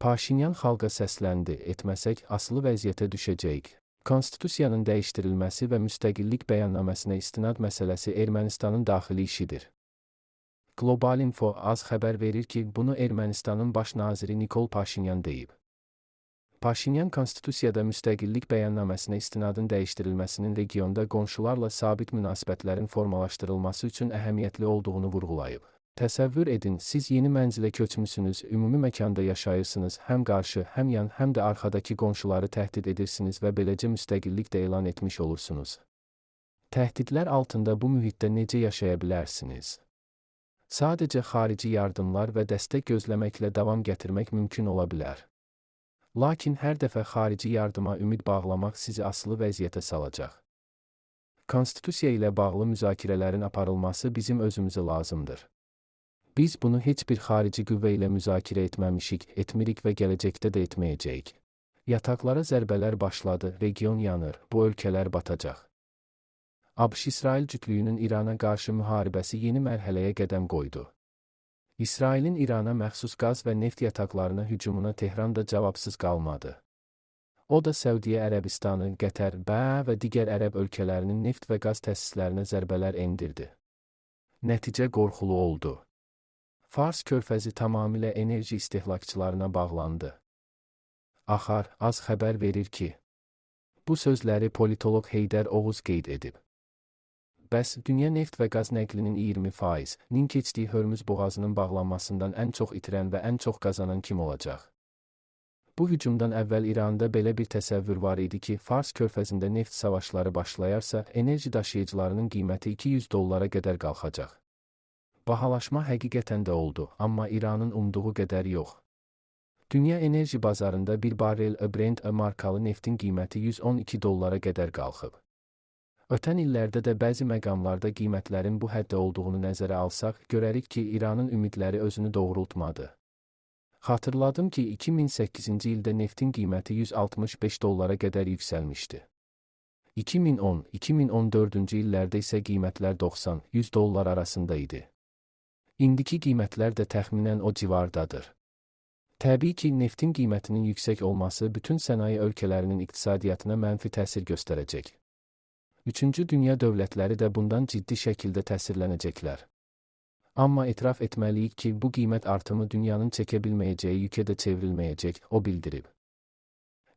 Paşinyan xalqa səsləndi, etməsək asılı vəziyyətə düşəcəyik. Konstitusiyanın dəyişdirilməsi və müstəqillik bəyannaməsinə istinad məsələsi Ermənistanın daxili işidir. Global Info az xəbər verir ki, bunu Ermənistanın baş naziri Nikol Paşinyan deyib. Paşinyan konstitusiyada müstəqillik bəyannaməsinə istinadın dəyişdirilməsinin regionda qonşularla sabit münasibətlərin formalaşdırılması üçün əhəmiyyətli olduğunu vurğulayıb. Təsəvvür edin, siz yeni mənzilə köçmüsünüz, ümumi məkanda yaşayırsınız, həm qarşı, həm yan, həm də arxadakı qonşuları təhdid edirsiniz və beləcə müstəqillik də elan etmiş olursunuz. Təhdidlər altında bu mühitdə necə yaşaya bilərsiniz? Sadəcə xarici yardımlar və dəstək gözləməklə davam gətirmək mümkün ola bilər. Lakin hər dəfə xarici yardıma ümid bağlamaq sizi asılı vəziyyətə salacaq. Konstitusiya ilə bağlı müzakirələrin aparılması bizim özümüzə lazımdır. Biz bunu heç bir xarici qüvvə ilə müzakirə etməmişik, etmirik və gələcəkdə də etməyəcəyik. Yataqlara zərbələr başladı, region yanır, bu ölkələr batacaq. ABŞ-İsrail cütlüyünün İrana qarşı müharibəsi yeni mərhələyə qədəm qoydu. İsrailin İrana məxsus qaz və neft yataqlarına hücumuna Tehran da cavabsız qalmadı. O da Səudiyyə Ərəbistanı, Qətər, və digər ərəb ölkələrinin neft və qaz təsislərinə zərbələr endirdi. Nəticə qorxulu oldu. Fars körfəzi tamamilə enerji istehlakçılarına bağlandı. Axar az xəbər verir ki, bu sözləri politoloq Heydər Oğuz qeyd edib. Bəs dünya neft və qaz nəqlinin 20%-nin keçdiyi Hörmüz boğazının bağlanmasından ən çox itirən və ən çox qazanan kim olacaq? Bu hücumdan əvvəl İranda belə bir təsəvvür var idi ki, Fars körfəzində neft savaşları başlayarsa, enerji daşıyıcılarının qiyməti $200 qədər qalxacaq. Bahalaşma həqiqətən də oldu, amma İranın umduğu qədər yox. Dünya enerji bazarında bir barrel Brent markalı neftin qiyməti $112 qədər qalxıb. Ötən illərdə də bəzi məqamlarda qiymətlərin bu həddə olduğunu nəzərə alsaq, görərik ki, İranın ümidləri özünü doğrultmadı. Xatırladım ki, 2008-ci ildə neftin qiyməti $165 qədər yüksəlmişdi. 2010-2014-cü illərdə isə qiymətlər $90-100 arasında idi. İndiki qiymətlər də təxminən o civardadır. Təbii ki, neftin qiymətinin yüksək olması bütün sənaye ölkələrinin iqtisadiyyatına mənfi təsir göstərəcək. Üçüncü dünya dövlətləri də bundan ciddi şəkildə təsirlənəcəklər. Amma etiraf etməliyik ki, bu qiymət artımı dünyanın çəkə bilməyəcəyi yükə də çevrilməyəcək, o bildirib.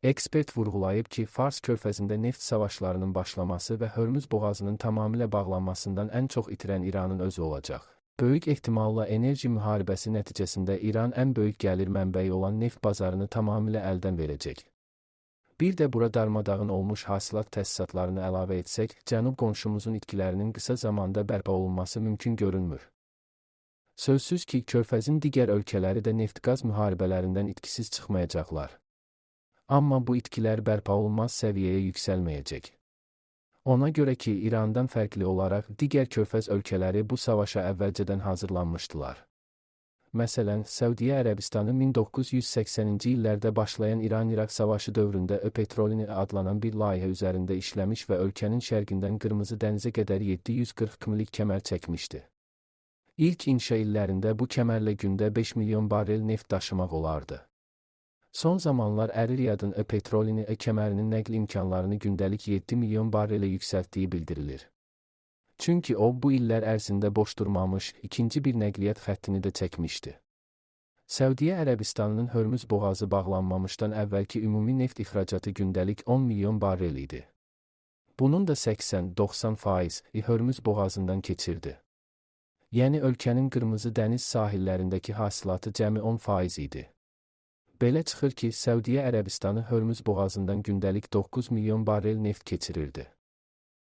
Ekspert vurğulayıb ki, Fars körfəzində neft savaşlarının başlaması və Hörmüz boğazının tamamilə bağlanmasından ən çox itirən İranın özü olacaq. Böyük ehtimalla enerji müharibəsi nəticəsində İran ən böyük gəlir mənbəyi olan neft bazarını tamamilə əldən verəcək. Bir də bura darmadağın olmuş hasilat təsisatlarını əlavə etsək, cənub qonşumuzun itkilərinin qısa zamanda bərpa olunması mümkün görünmür. Sözsüz ki, körfəzin digər ölkələri də neft-qaz müharibələrindən itkisiz çıxmayacaqlar. Amma bu itkilər bərpa olunmaz səviyyəyə yüksəlməyəcək. Ona görə ki, İrandan fərqli olaraq digər körfəz ölkələri bu savaşa əvvəlcədən hazırlanmışdılar. Məsələn, Səudiyyə Ərəbistanı 1980-ci illərdə başlayan İran-İraq savaşı dövründə Petrolini adlanan bir layihə üzərində işləmiş və ölkənin şərqindən Qırmızı dənizə qədər 740 kmlik kəmər çəkmişdi. İlk inşa illərində bu kəmərlə gündə 5 milyon barrel neft daşımaq olardı. Son zamanlar Əri-Riyadın Petrolini kəmərinin nəql imkanlarını gündəlik 7 milyon barrelə yüksəltdiyi bildirilir. Çünki o, bu illər ərzində boş durmamış, ikinci bir nəqliyyat xəttini də çəkmişdi. Səudiyyə Ərəbistanının Hörmüz boğazı bağlanmamışdan əvvəlki ümumi neft ixracatı gündəlik 10 milyon barrel idi. Bunun da 80-90% Hörmüz boğazından keçirdi. Yəni ölkənin Qırmızı dəniz sahillərindəki hasilatı cəmi 10% idi. Belə çıxır ki, Səudiyyə Ərəbistanı Hörmüz boğazından gündəlik 9 milyon barrel neft keçirirdi.